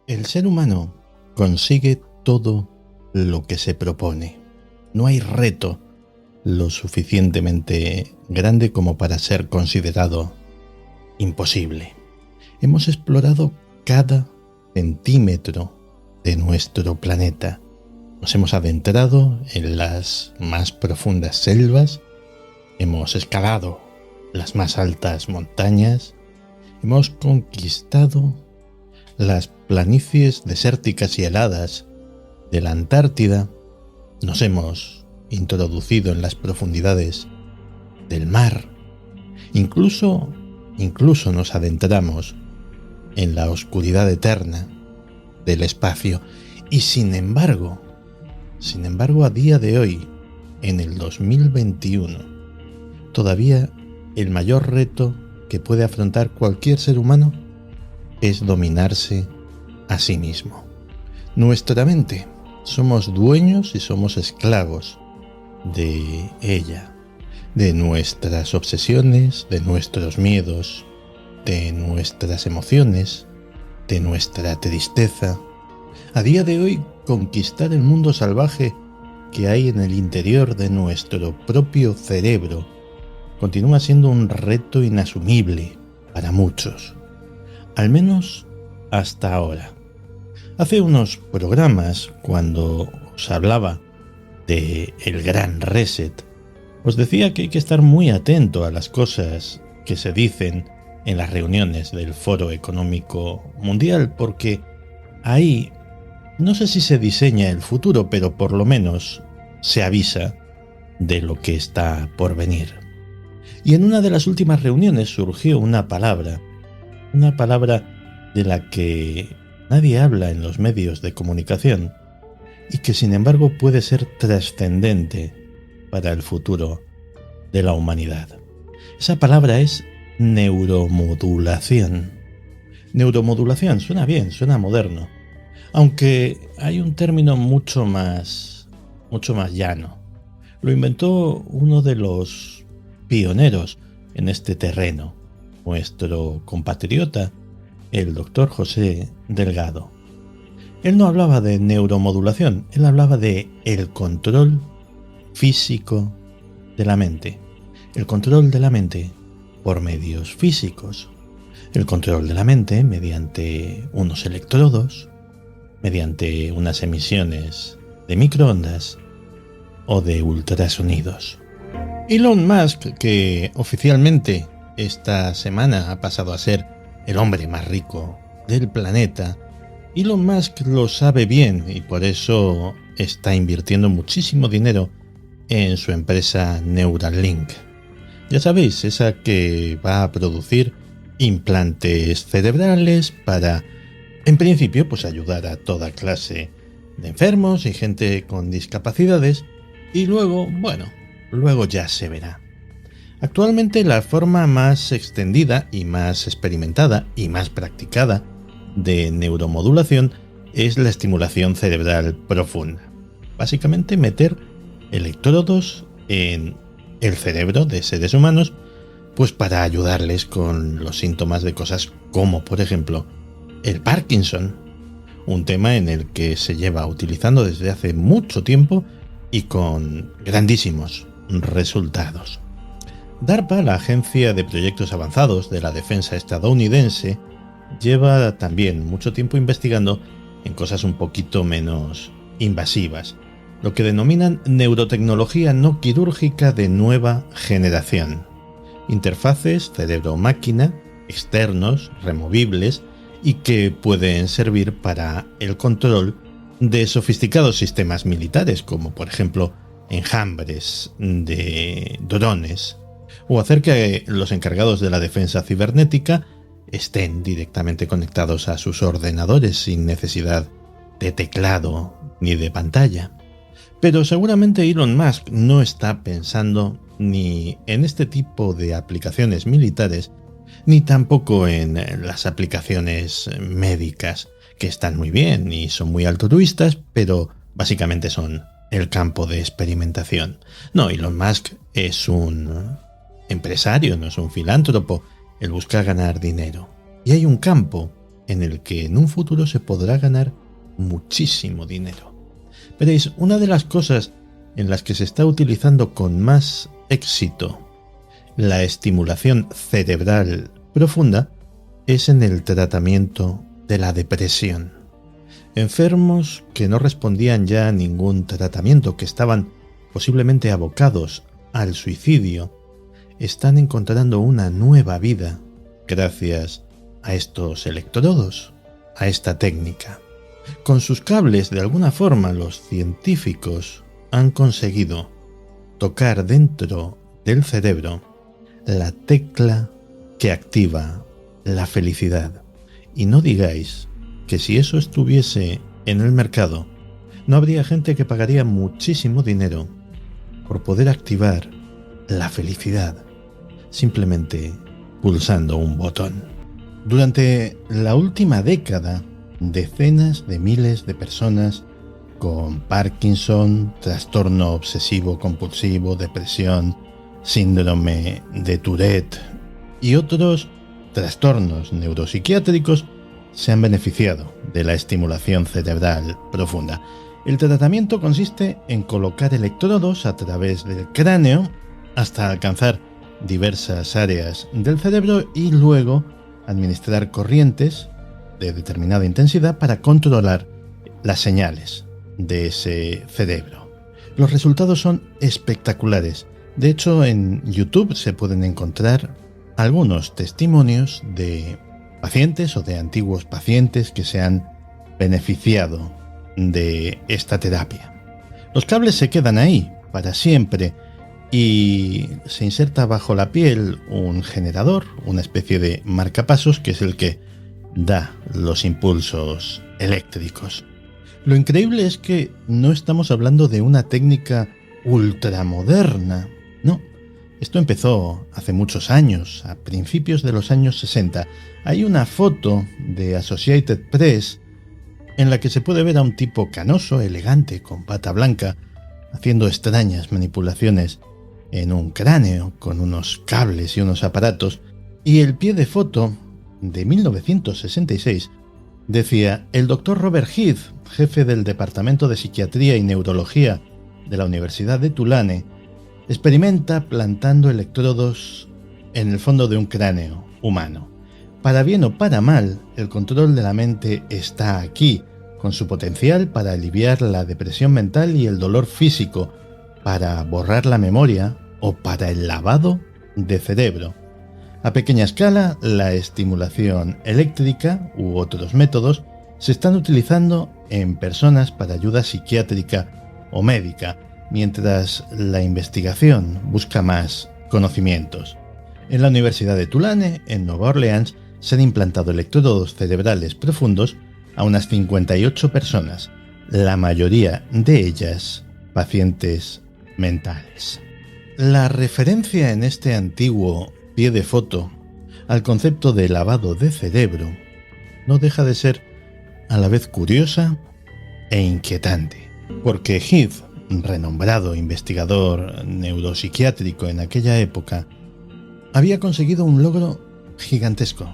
El ser humano consigue todo lo que se propone. No hay reto lo suficientemente grande como para ser considerado imposible. Hemos explorado cada centímetro de nuestro planeta. Nos hemos adentrado en las más profundas selvas, hemos escalado las más altas montañas, hemos conquistado las planicies desérticas y heladas de la Antártida, nos hemos introducido en las profundidades del mar, incluso nos adentramos en la oscuridad eterna del espacio y sin embargo a día de hoy, en el 2021, todavía el mayor reto que puede afrontar cualquier ser humano es dominarse a sí mismo. Nuestra mente, somos dueños y somos esclavos de ella, de nuestras obsesiones, de nuestros miedos, de nuestras emociones, de nuestra tristeza. A día de hoy, conquistar el mundo salvaje que hay en el interior de nuestro propio cerebro continúa siendo un reto inasumible para muchos. Al menos hasta ahora. Hace unos programas, cuando os hablaba de el Gran Reset, os decía que hay que estar muy atento a las cosas que se dicen en las reuniones del Foro Económico Mundial, porque ahí no sé si se diseña el futuro, pero por lo menos se avisa de lo que está por venir. Y en una de las últimas reuniones surgió una palabra de la que nadie habla en los medios de comunicación y que sin embargo puede ser trascendente para el futuro de la humanidad. Esa palabra es neuromodulación. Neuromodulación suena bien, suena moderno, aunque hay un término mucho más llano. Lo inventó uno de los pioneros en este terreno, nuestro compatriota, el doctor José Delgado. Él no hablaba de neuromodulación, él hablaba de el control físico de la mente. El control de la mente por medios físicos. El control de la mente mediante unos electrodos, mediante unas emisiones de microondas o de ultrasonidos. Elon Musk, que oficialmente esta semana ha pasado a ser el hombre más rico del planeta, Elon Musk lo sabe bien y por eso está invirtiendo muchísimo dinero en su empresa Neuralink. Ya sabéis, esa que va a producir implantes cerebrales para, en principio, pues ayudar a toda clase de enfermos y gente con discapacidades y luego ya se verá. Actualmente la forma más extendida y más experimentada y más practicada de neuromodulación es la estimulación cerebral profunda. Básicamente meter electrodos en el cerebro de seres humanos pues para ayudarles con los síntomas de cosas como, por ejemplo, el Parkinson, un tema en el que se lleva utilizando desde hace mucho tiempo y con grandísimos resultados. DARPA, la Agencia de Proyectos Avanzados de la Defensa estadounidense, lleva también mucho tiempo investigando en cosas un poquito menos invasivas, lo que denominan neurotecnología no quirúrgica de nueva generación. Interfaces cerebro-máquina, externos, removibles y que pueden servir para el control de sofisticados sistemas militares, como por ejemplo enjambres de drones, o hacer que los encargados de la defensa cibernética estén directamente conectados a sus ordenadores sin necesidad de teclado ni de pantalla. Pero seguramente Elon Musk no está pensando ni en este tipo de aplicaciones militares, ni tampoco en las aplicaciones médicas, que están muy bien y son muy altruistas, pero básicamente son el campo de experimentación. No, Elon Musk es un empresario, no es un filántropo, él busca ganar dinero. Y hay un campo en el que en un futuro se podrá ganar muchísimo dinero. Veréis, una de las cosas en las que se está utilizando con más éxito la estimulación cerebral profunda es en el tratamiento de la depresión. Enfermos que no respondían ya a ningún tratamiento, que estaban posiblemente abocados al suicidio, están encontrando una nueva vida gracias a estos electrodos, a esta técnica. Con sus cables, de alguna forma, los científicos han conseguido tocar dentro del cerebro la tecla que activa la felicidad. Y no digáis que si eso estuviese en el mercado, no habría gente que pagaría muchísimo dinero por poder activar la felicidad simplemente pulsando un botón. Durante la última década, decenas de miles de personas con Parkinson, trastorno obsesivo compulsivo, depresión, síndrome de Tourette y otros trastornos neuropsiquiátricos se han beneficiado de la estimulación cerebral profunda. El tratamiento consiste en colocar electrodos a través del cráneo hasta alcanzar diversas áreas del cerebro y luego administrar corrientes de determinada intensidad para controlar las señales de ese cerebro. Los resultados son espectaculares. De hecho, en YouTube se pueden encontrar algunos testimonios de pacientes o de antiguos pacientes que se han beneficiado de esta terapia. Los cables se quedan ahí para siempre y se inserta bajo la piel un generador, una especie de marcapasos que es el que da los impulsos eléctricos. Lo increíble es que no estamos hablando de una técnica ultramoderna, no. Esto empezó hace muchos años, a principios de los años 60. Hay una foto de Associated Press en la que se puede ver a un tipo canoso, elegante, con bata blanca, haciendo extrañas manipulaciones en un cráneo con unos cables y unos aparatos, y el pie de foto de 1966 decía: el Dr. Robert Heath, jefe del Departamento de Psiquiatría y Neurología de la Universidad de Tulane, experimenta plantando electrodos en el fondo de un cráneo humano. Para bien o para mal, el control de la mente está aquí, con su potencial para aliviar la depresión mental y el dolor físico, para borrar la memoria o para el lavado de cerebro. A pequeña escala, la estimulación eléctrica u otros métodos se están utilizando en personas para ayuda psiquiátrica o médica, mientras la investigación busca más conocimientos. En la Universidad de Tulane, en Nueva Orleans, se han implantado electrodos cerebrales profundos a unas 58 personas, la mayoría de ellas pacientes mentales. La referencia en este antiguo pie de foto al concepto de lavado de cerebro no deja de ser a la vez curiosa e inquietante, porque Heath, renombrado investigador neuropsiquiátrico en aquella época, había conseguido un logro gigantesco.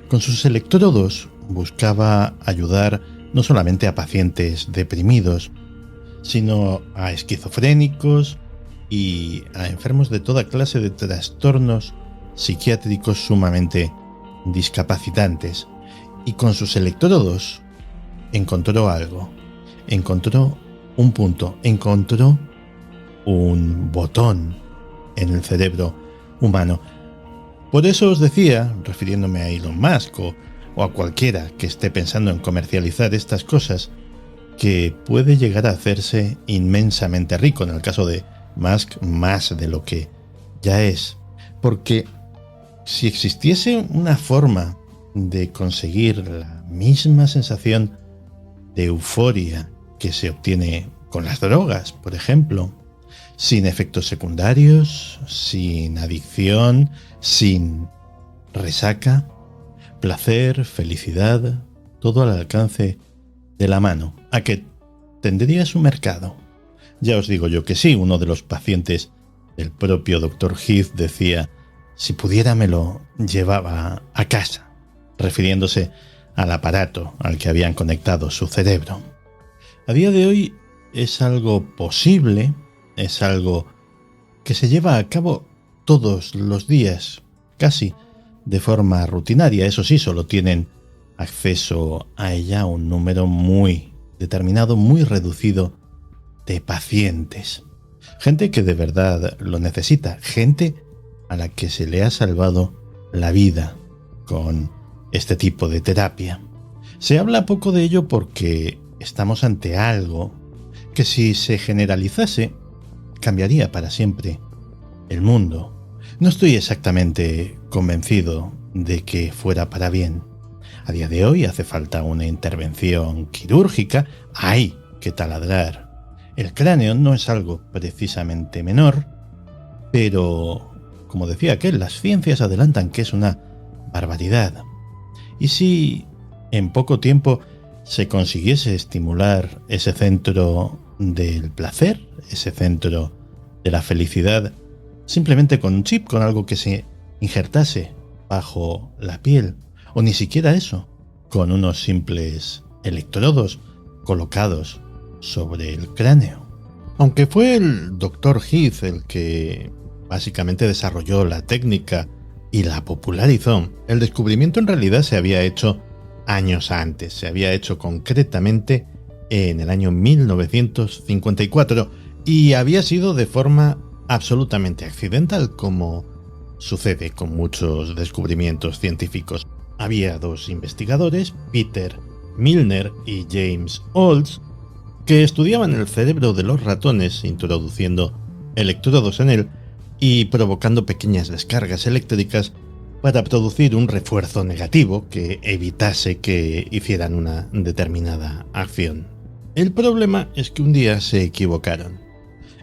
Con sus electrodos buscaba ayudar no solamente a pacientes deprimidos, sino a esquizofrénicos y a enfermos de toda clase de trastornos psiquiátricos sumamente discapacitantes. Y con sus electrodos encontró algo, encontró un punto, encontró un botón en el cerebro humano. Por eso os decía, refiriéndome a Elon Musk o a cualquiera que esté pensando en comercializar estas cosas, que puede llegar a hacerse inmensamente rico, en el caso de Musk más de lo que ya es. Porque si existiese una forma de conseguir la misma sensación de euforia que se obtiene con las drogas, por ejemplo, sin efectos secundarios, sin adicción, sin resaca, placer, felicidad, todo al alcance de la mano, ¿a que tendría su mercado? Ya os digo yo que sí. Uno de los pacientes del propio Dr. Heath decía: si pudiera me lo llevaba a casa, refiriéndose al aparato al que habían conectado su cerebro. A día de hoy es algo posible, es algo que se lleva a cabo todos los días, casi de forma rutinaria. Eso sí, solo tienen acceso a ella un número muy determinado, muy reducido de pacientes. Gente que de verdad lo necesita, gente a la que se le ha salvado la vida con este tipo de terapia. Se habla poco de ello porque estamos ante algo que, si se generalizase, cambiaría para siempre el mundo. No estoy exactamente convencido de que fuera para bien. A día de hoy hace falta una intervención quirúrgica, hay que taladrar el cráneo, no es algo precisamente menor, pero, como decía aquel, las ciencias adelantan que es una barbaridad. ¿Y si en poco tiempo se consiguiese estimular ese centro del placer, ese centro de la felicidad, simplemente con un chip, con algo que se injertase bajo la piel, o ni siquiera eso, con unos simples electrodos colocados sobre el cráneo? Aunque fue el Dr. Heath el que básicamente desarrolló la técnica y la popularizó, el descubrimiento en realidad se había hecho años antes, se había hecho concretamente en el año 1954 y había sido de forma absolutamente accidental, como sucede con muchos descubrimientos científicos. Había dos investigadores, Peter Milner y James Olds, que estudiaban el cerebro de los ratones, introduciendo electrodos en él y provocando pequeñas descargas eléctricas para producir un refuerzo negativo que evitase que hicieran una determinada acción. El problema es que un día se equivocaron.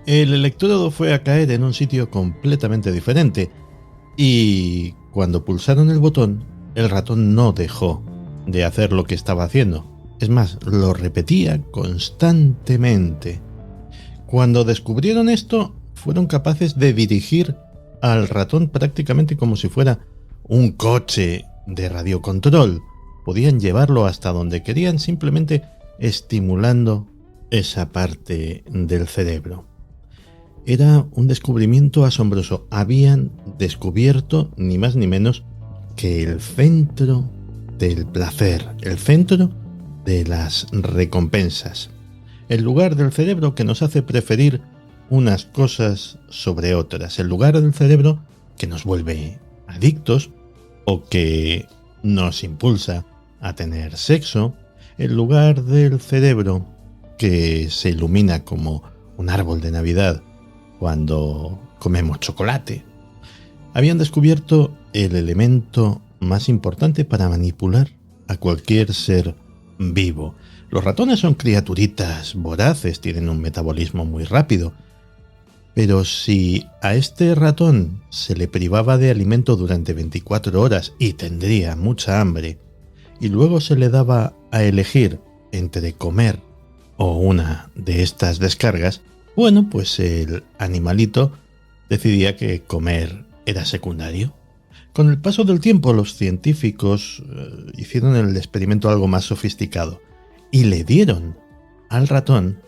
El electrodo fue a caer en un sitio completamente diferente y cuando pulsaron el botón, el ratón no dejó de hacer lo que estaba haciendo. Es más, lo repetía constantemente. Cuando descubrieron esto, fueron capaces de dirigir al ratón prácticamente como si fuera un coche de radiocontrol. Podían llevarlo hasta donde querían simplemente estimulando esa parte del cerebro. Era un descubrimiento asombroso. Habían descubierto ni más ni menos que el centro del placer, el centro de las recompensas, el lugar del cerebro que nos hace preferir unas cosas sobre otras, el lugar del cerebro que nos vuelve adictos o que nos impulsa a tener sexo, el lugar del cerebro que se ilumina como un árbol de Navidad cuando comemos chocolate. Habían descubierto el elemento más importante para manipular a cualquier ser vivo. Los ratones son criaturitas voraces, tienen un metabolismo muy rápido, pero si a este ratón se le privaba de alimento durante 24 horas y tendría mucha hambre, y luego se le daba a elegir entre comer o una de estas descargas, bueno, pues el animalito decidía que comer era secundario. Con el paso del tiempo, los científicos hicieron el experimento algo más sofisticado y le dieron al ratón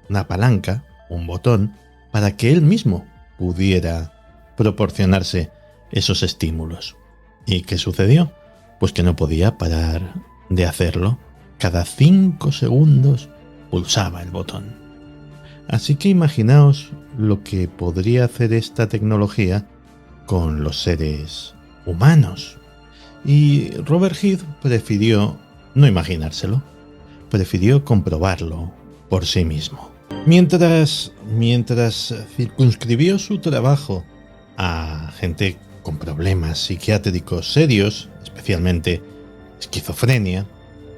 una palanca, un botón, para que él mismo pudiera proporcionarse esos estímulos. ¿Y qué sucedió? Pues que no podía parar de hacerlo. Cada 5 segundos pulsaba el botón. Así que imaginaos lo que podría hacer esta tecnología con los seres humanos. Y Robert Heath prefirió no imaginárselo, prefirió comprobarlo por sí mismo. Mientras circunscribió su trabajo a gente con problemas psiquiátricos serios, especialmente esquizofrenia,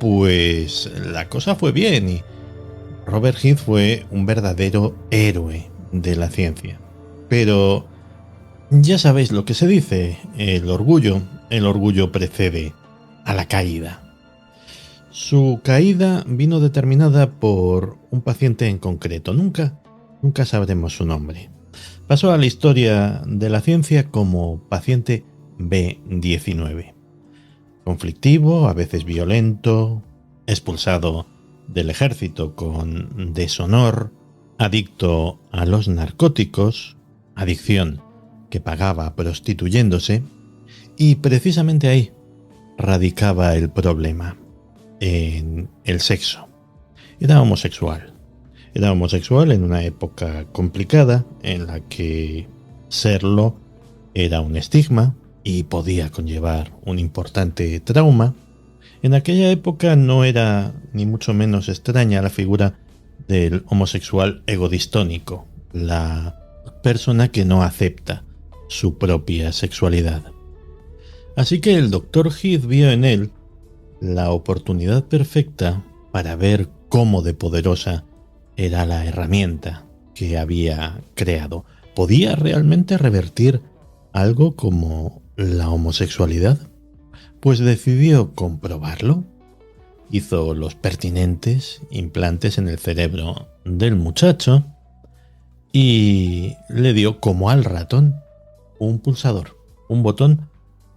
pues la cosa fue bien y Robert Heath fue un verdadero héroe de la ciencia. Pero ya sabéis lo que se dice, el orgullo precede a la caída. Su caída vino determinada por un paciente en concreto. Nunca sabremos su nombre. Pasó a la historia de la ciencia como paciente B19. conflictivo, a veces violento, expulsado del ejército con deshonor, adicto a los narcóticos, adicción que pagaba prostituyéndose, y precisamente ahí radicaba el problema, en el sexo. Era homosexual en una época complicada en la que serlo era un estigma y podía conllevar un importante trauma. En aquella época no era ni mucho menos extraña la figura del homosexual egodistónico, la persona que no acepta su propia sexualidad. Así que el Dr. Heath vio en él la oportunidad perfecta para ver cómo de poderosa era la herramienta que había creado. ¿Podía realmente revertir algo como la homosexualidad? Pues decidió comprobarlo. Hizo los pertinentes implantes en el cerebro del muchacho y le dio, como al ratón, un pulsador, un botón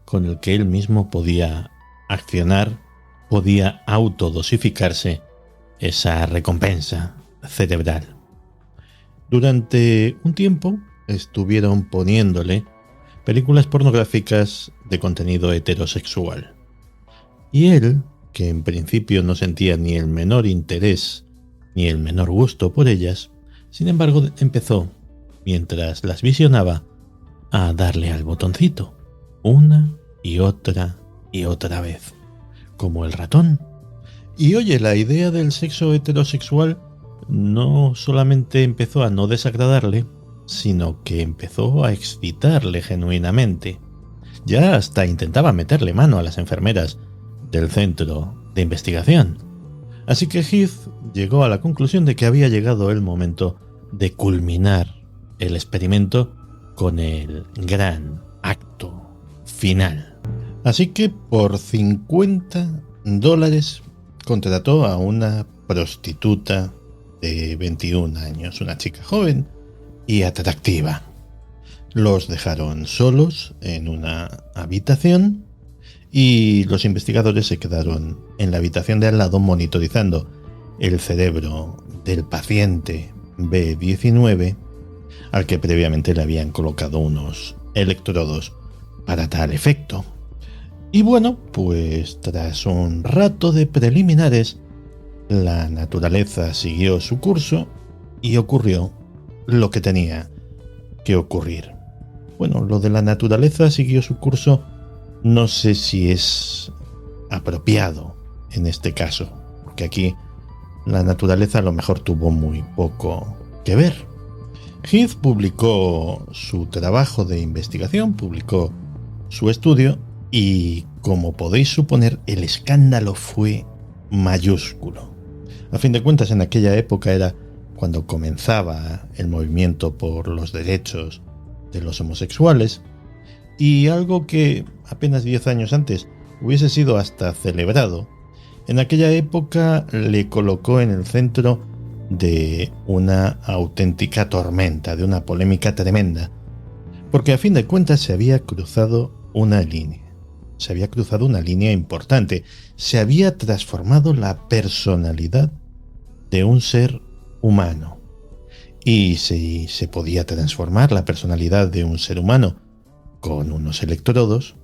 con el que él mismo podía accionar, podía autodosificarse esa recompensa cerebral. Durante un tiempo estuvieron poniéndole películas pornográficas de contenido heterosexual. Y él, que en principio no sentía ni el menor interés ni el menor gusto por ellas, sin embargo empezó, mientras las visionaba, a darle al botoncito, una y otra vez, como el ratón. Y oye, la idea del sexo heterosexual no solamente empezó a no desagradarle, sino que empezó a excitarle genuinamente. Ya hasta intentaba meterle mano a las enfermeras del centro de investigación. Así que Heath llegó a la conclusión de que había llegado el momento de culminar el experimento con el gran acto final. Así que por $50 contrató a una prostituta de 21 años, una chica joven y atractiva. Los dejaron solos en una habitación y los investigadores se quedaron en la habitación de al lado monitorizando el cerebro del paciente B19, al que previamente le habían colocado unos electrodos para tal efecto. Y bueno, pues tras un rato de preliminares, la naturaleza siguió su curso y ocurrió lo que tenía que ocurrir. Bueno, lo de la naturaleza siguió su curso, no sé si es apropiado en este caso, porque aquí la naturaleza a lo mejor tuvo muy poco que ver. Heath publicó su trabajo de investigación, publicó su estudio y, como podéis suponer, el escándalo fue mayúsculo. A fin de cuentas, en aquella época era cuando comenzaba el movimiento por los derechos de los homosexuales, y algo que apenas 10 años antes hubiese sido hasta celebrado, en aquella época le colocó en el centro de una auténtica tormenta, de una polémica tremenda, porque a fin de cuentas se había cruzado una línea. Se había cruzado una línea importante. Se había transformado la personalidad de un ser humano. Y si se podía transformar la personalidad de un ser humano con unos electrodos,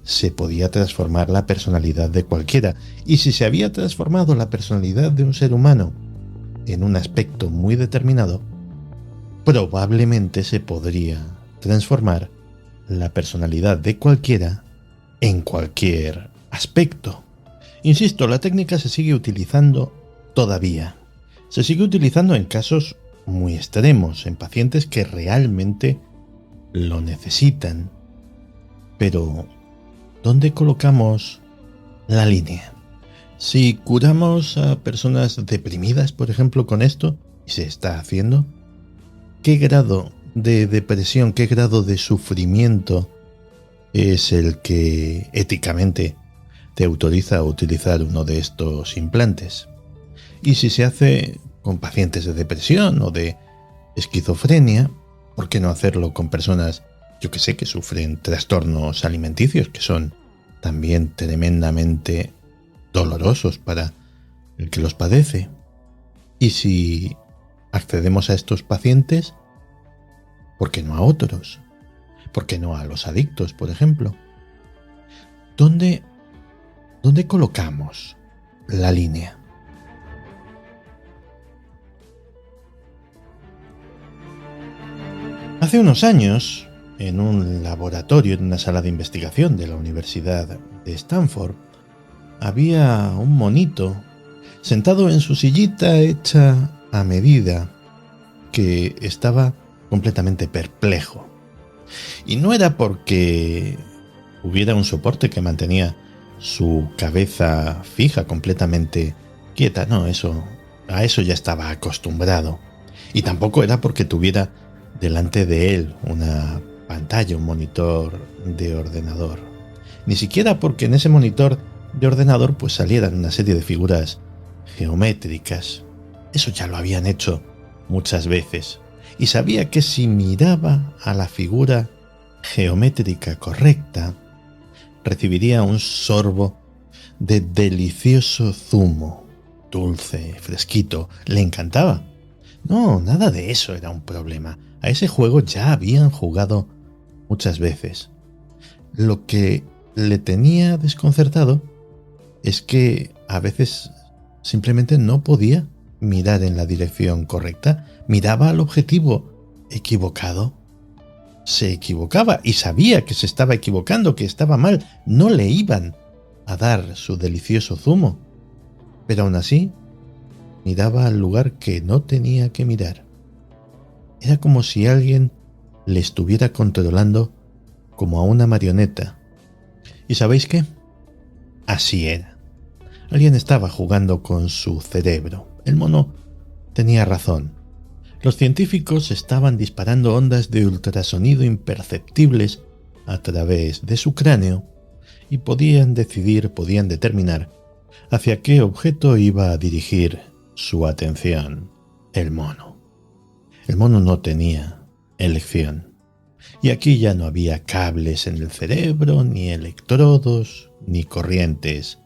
se podía transformar la personalidad de cualquiera. Y si se había transformado la personalidad de un ser humano en un aspecto muy determinado, probablemente se podría transformar la personalidad de cualquiera en cualquier aspecto. Insisto, la técnica se sigue utilizando todavía. Se sigue utilizando en casos muy extremos, en pacientes que realmente lo necesitan. Pero, ¿dónde colocamos la línea? Si curamos a personas deprimidas, por ejemplo, con esto, y se está haciendo, ¿qué grado de depresión, qué grado de sufrimiento es el que éticamente te autoriza a utilizar uno de estos implantes? Y si se hace con pacientes de depresión o de esquizofrenia, ¿por qué no hacerlo con personas, yo que sé, que sufren trastornos alimenticios, que son también tremendamente dolorosos para el que los padece. Y si accedemos a estos pacientes, ¿por qué no a otros? ¿Por qué no a los adictos, por ejemplo? ¿Dónde colocamos la línea? Hace unos años, en un laboratorio, en una sala de investigación de la Universidad de Stanford, había un monito sentado en su sillita hecha a medida que estaba completamente perplejo. Y no era porque hubiera un soporte que mantenía su cabeza fija, completamente quieta, no, a eso ya estaba acostumbrado. Y tampoco era porque tuviera delante de él una pantalla, un monitor de ordenador. Ni siquiera porque en ese monitor de ordenador pues salieran una serie de figuras geométricas. Eso ya lo habían hecho muchas veces. Y sabía que si miraba a la figura geométrica correcta, recibiría un sorbo de delicioso zumo, dulce, fresquito. Le encantaba. No, nada de eso era un problema. A ese juego ya habían jugado muchas veces. Lo que le tenía desconcertado es que a veces simplemente no podía mirar en la dirección correcta. Miraba al objetivo equivocado. Se equivocaba y sabía que se estaba equivocando, que estaba mal. No le iban a dar su delicioso zumo. Pero aún así, miraba al lugar que no tenía que mirar. Era como si alguien le estuviera controlando como a una marioneta. ¿Y sabéis qué? Así era. Alguien estaba jugando con su cerebro. El mono tenía razón. Los científicos estaban disparando ondas de ultrasonido imperceptibles a través de su cráneo y podían determinar hacia qué objeto iba a dirigir su atención el mono. El mono no tenía elección. Y aquí ya no había cables en el cerebro, ni electrodos, ni corrientes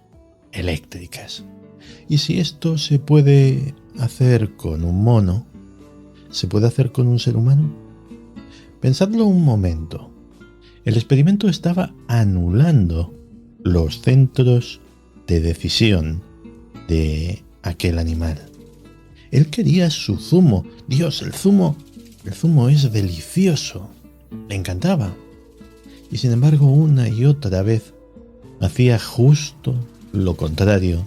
eléctricas. Y si esto se puede hacer con un mono, ¿se puede hacer con un ser humano? Pensadlo un momento. El experimento estaba anulando los centros de decisión de aquel animal. Él quería su zumo. Dios, el zumo es delicioso. Le encantaba. Y sin embargo, una y otra vez hacía justo lo contrario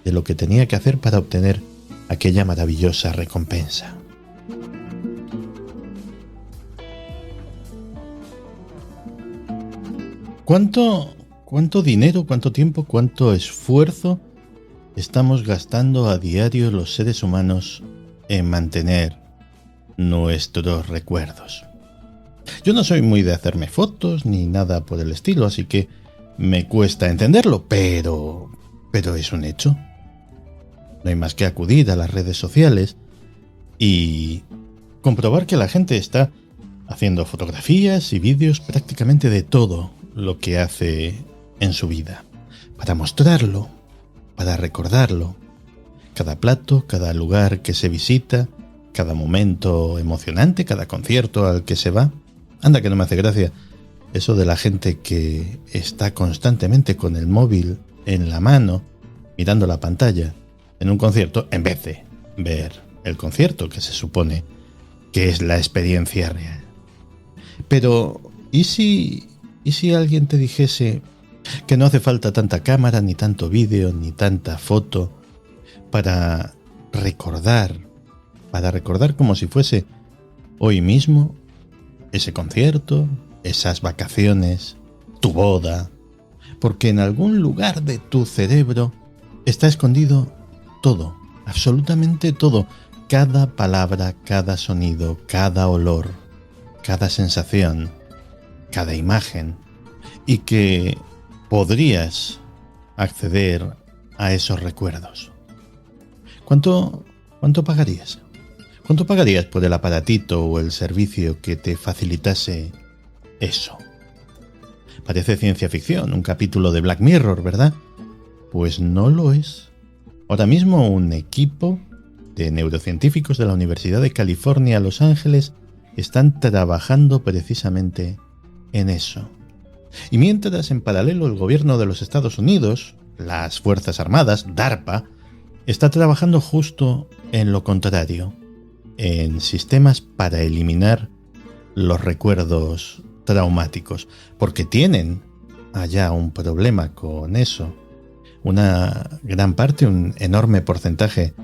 de lo que tenía que hacer para obtener aquella maravillosa recompensa. ¿Cuánto dinero, cuánto tiempo, cuánto esfuerzo estamos gastando a diario los seres humanos en mantener nuestros recuerdos? Yo no soy muy de hacerme fotos ni nada por el estilo, así que me cuesta entenderlo, pero es un hecho. No hay más que acudir a las redes sociales y comprobar que la gente está haciendo fotografías y vídeos prácticamente de todo lo que hace en su vida, para mostrarlo, para recordarlo. Cada plato, cada lugar que se visita, cada momento emocionante, cada concierto al que se va. Anda que no me hace gracia eso de la gente que está constantemente con el móvil en la mano, mirando la pantalla en un concierto, en vez de ver el concierto, que se supone que es la experiencia real. Pero, ¿y si alguien te dijese que no hace falta tanta cámara, ni tanto vídeo, ni tanta foto para recordar como si fuese hoy mismo ese concierto, esas vacaciones, tu boda? Porque en algún lugar de tu cerebro está escondido todo, absolutamente todo, cada palabra, cada sonido, cada olor, cada sensación, cada imagen, y que podrías acceder a esos recuerdos. ¿Cuánto pagarías? ¿Cuánto pagarías por el aparatito o el servicio que te facilitase eso? Parece ciencia ficción, un capítulo de Black Mirror, ¿verdad? Pues no lo es. Ahora mismo un equipo de neurocientíficos de la Universidad de California, Los Ángeles, están trabajando precisamente en eso. Y mientras, en paralelo, el gobierno de los Estados Unidos, las Fuerzas Armadas, DARPA, está trabajando justo en lo contrario, en sistemas para eliminar los recuerdos traumáticos, porque tienen allá un problema con eso. Una gran parte, un enorme porcentaje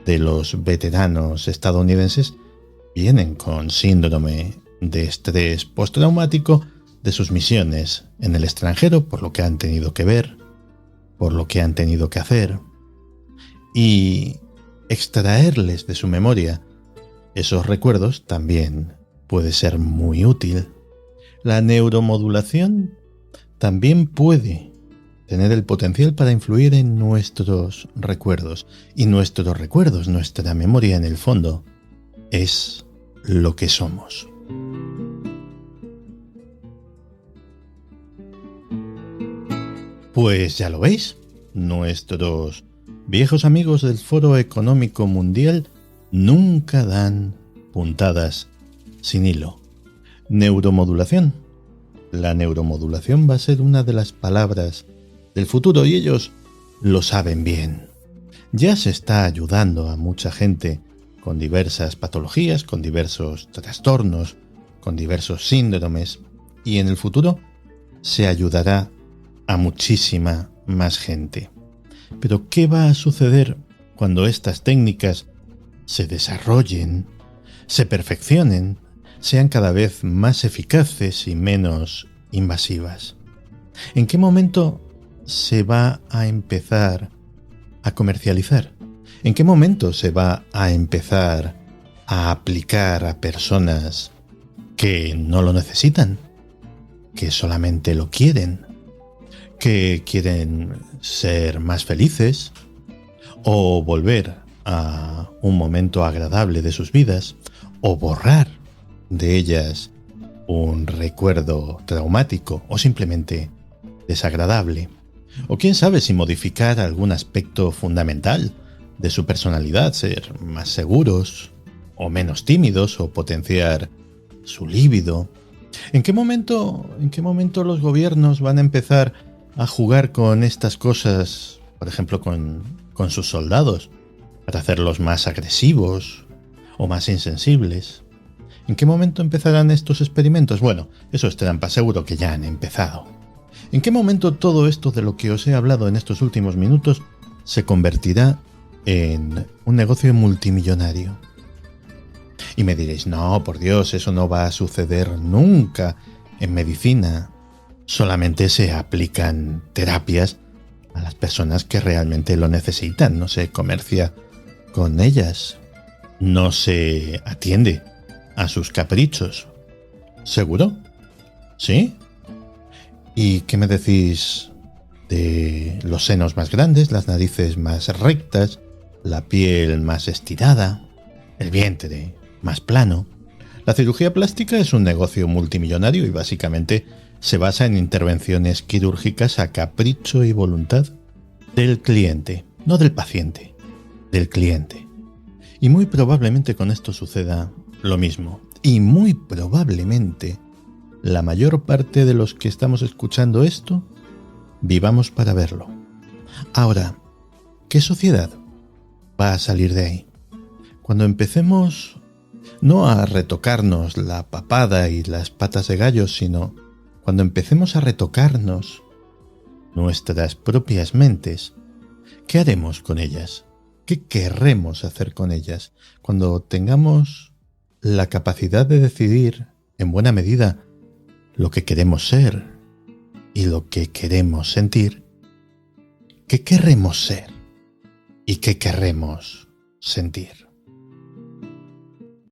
de los veteranos estadounidenses vienen con síndrome de estrés postraumático de sus misiones en el extranjero, por lo que han tenido que ver, por lo que han tenido que hacer, y extraerles de su memoria esos recuerdos también puede ser muy útil. La neuromodulación también puede tener el potencial para influir en nuestros recuerdos, y nuestros recuerdos, nuestra memoria en el fondo, es lo que somos. Pues ya lo veis, nuestros viejos amigos del Foro Económico Mundial nunca dan puntadas sin hilo. Neuromodulación. La neuromodulación va a ser una de las palabras del futuro y ellos lo saben bien. Ya se está ayudando a mucha gente con diversas patologías, con diversos trastornos, con diversos síndromes, y en el futuro se ayudará a muchísima más gente. Pero ¿qué va a suceder cuando estas técnicas se desarrollen, se perfeccionen, sean cada vez más eficaces y menos invasivas? ¿En qué momento se va a empezar a comercializar? ¿En qué momento se va a empezar a aplicar a personas que no lo necesitan, que solamente lo quieren, que quieren ser más felices o volver a un momento agradable de sus vidas o borrar de ellas un recuerdo traumático o simplemente desagradable? O quién sabe si modificar algún aspecto fundamental de su personalidad, ser más seguros o menos tímidos o potenciar su líbido. ¿En qué momento los gobiernos van a empezar a jugar con estas cosas, por ejemplo con sus soldados, para hacerlos más agresivos o más insensibles? ¿En qué momento empezarán estos experimentos? Bueno, eso es trampa, seguro que ya han empezado. ¿En qué momento todo esto de lo que os he hablado en estos últimos minutos se convertirá en un negocio multimillonario? Y me diréis, no, por Dios, eso no va a suceder nunca. En medicina solamente se aplican terapias a las personas que realmente lo necesitan, no se comercia con ellas, no se atiende a sus caprichos. ¿Seguro? ¿Sí? ¿Y qué me decís de los senos más grandes, las narices más rectas, la piel más estirada, el vientre más plano? La cirugía plástica es un negocio multimillonario y básicamente se basa en intervenciones quirúrgicas a capricho y voluntad del cliente, no del paciente, del cliente. Y muy probablemente con esto suceda lo mismo. Y muy probablemente la mayor parte de los que estamos escuchando esto vivamos para verlo. Ahora, ¿qué sociedad va a salir de ahí? Cuando empecemos no a retocarnos la papada y las patas de gallo, sino cuando empecemos a retocarnos nuestras propias mentes, ¿qué haremos con ellas? ¿Qué querremos hacer con ellas? Cuando tengamos la capacidad de decidir, en buena medida, lo que queremos ser y lo que queremos sentir, ¿qué querremos ser y qué querremos sentir?